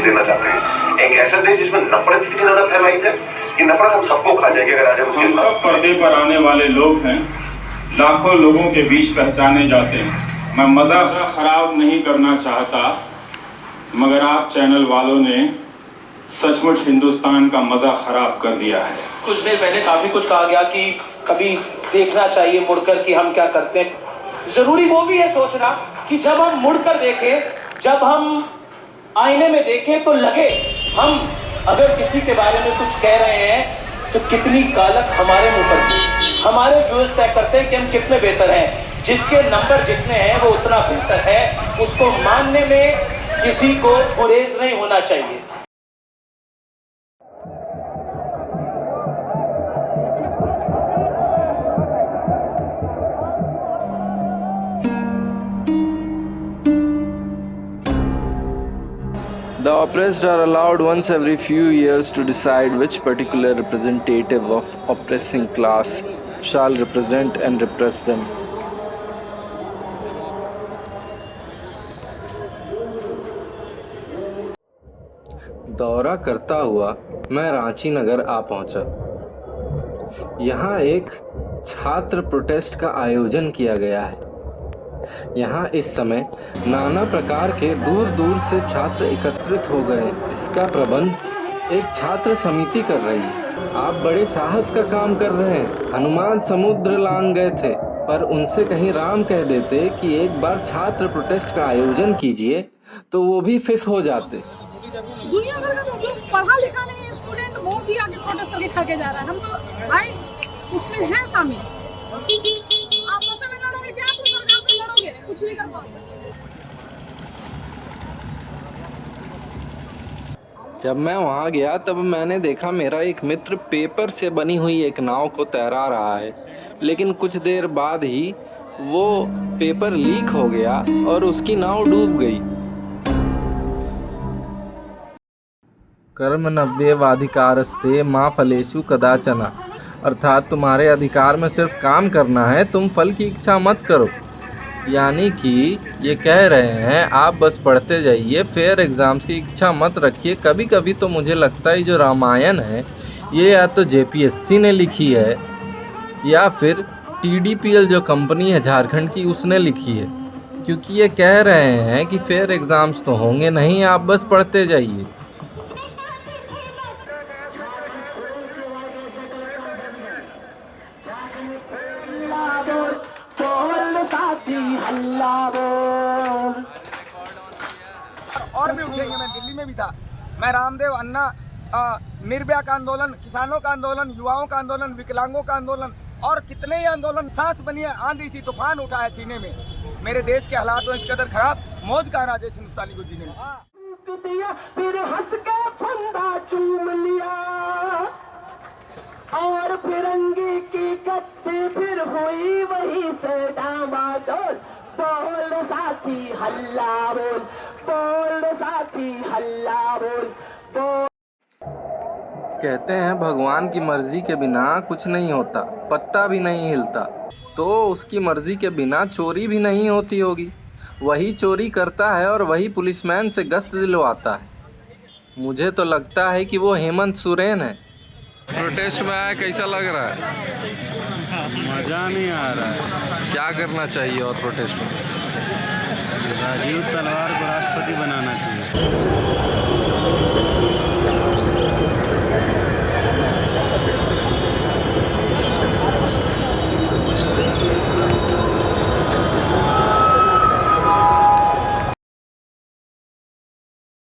देना चाहते हैं। एक ऐसा देश जिसमें नफरत इतनी ज्यादा फैलाई है कि नफरत हम सबको खा जाएगी अगर आज हम सब पर्दे पर आने वाले लोग हैं, लाखों लोगों के बीच पहचाने जाते हैं। मैं मज़ा खराब नहीं करना चाहता, मगर आप चैनल वालों ने सचमुच हिंदुस्तान का मज़ा खराब कर दिया है। कुछ देर पहले काफ़ी कुछ कहा गया कि कभी देखना चाहिए मुड़कर कि हम क्या करते हैं। ज़रूरी वो भी है सोचना कि जब हम मुड़कर देखें, जब हम आईने में देखें तो लगे हम अगर किसी के बारे में कुछ कह रहे हैं तो कितनी गालत हमारे मुंह पर की। हमारे व्यूअर्स तय करते हैं कि हम कितने बेहतर हैं। जिसके नंबर जितने हैं वो उतना बेहतर है, उसको मानने में किसी को गुरेज नहीं होना चाहिए। The oppressed are allowed once every few years to decide which particular representative of oppressing class shall represent and repress them. दौरा करता हुआ मैं रांची नगर आ पहुंचा। यहाँ एक छात्र प्रोटेस्ट का आयोजन किया गया है। यहाँ इस समय नाना प्रकार के दूर दूर से छात्र एकत्रित हो गए। इसका प्रबंध एक छात्र समिति कर रही है। आप बड़े साहस का काम कर रहे हैं। हनुमान समुद्र लांग गए थे, पर उनसे कहीं राम कह देते कि एक बार छात्र प्रोटेस्ट का आयोजन कीजिए तो वो भी फिस हो जाते। दुनिया भर का जो पढ़ा लिखा नहीं है स्टूडेंट, वो भी आगे प्रोटेस्ट करके खा के जा रहा है। हम तो भाई उसमें हैं शामिल। आपस में लड़ोगे क्या? तुम सरकार से लड़ोगे, कुछ नहीं कर पाओगे। जब मैं वहाँ गया तब मैंने देखा मेरा एक मित्र पेपर से बनी हुई एक नाव को तैरा रहा है, लेकिन कुछ देर बाद ही वो पेपर लीक हो गया और उसकी नाव डूब गई। कर्म नव्येवाधिकारस्ते माँ फलेषु कदाचन, अर्थात तुम्हारे अधिकार में सिर्फ काम करना है, तुम फल की इच्छा मत करो। यानी कि ये कह रहे हैं आप बस पढ़ते जाइए, फेयर एग्ज़ाम्स की इच्छा मत रखिए। कभी कभी तो मुझे लगता है जो रामायण है ये या तो जेपीएससी ने लिखी है या फिर टीडीपीएल जो कंपनी है झारखंड की उसने लिखी है, क्योंकि ये कह रहे हैं कि फेयर एग्ज़ाम्स तो होंगे नहीं, आप बस पढ़ते जाइए। और भी उठेंगे। मैं दिल्ली में भी था, मैं रामदेव अन्ना निर्भया का आंदोलन, किसानों का आंदोलन, युवाओं का आंदोलन, विकलांगों का आंदोलन और कितने ही आंदोलन। सांस बनी है, आंधी सी तूफान उठा है सीने में। मेरे देश के हालात हो इस कदर खराब, मौज का राजेश हिंदुस्तानी को जीने में। फिर हंस के फंदा चूम लिया और फिरंगी की कत्ती फिर हुई वही से डामाडोल। बोल साथी हल्ला बोल, बोल साथी हल्ला बोल, बोल। कहते हैं भगवान की मर्जी के बिना कुछ नहीं होता, पत्ता भी नहीं हिलता, तो उसकी मर्जी के बिना चोरी भी नहीं होती होगी। वही चोरी करता है और वही पुलिसमैन से गश्त दिलवाता है। मुझे तो लगता है कि वो हेमंत सोरेन है। प्रोटेस्ट में आया, कैसा लग रहा है? मज़ा नहीं आ रहा है। क्या करना चाहिए और प्रोटेस्ट में? राजीव तलवार को राष्ट्रपति बनाना चाहिए।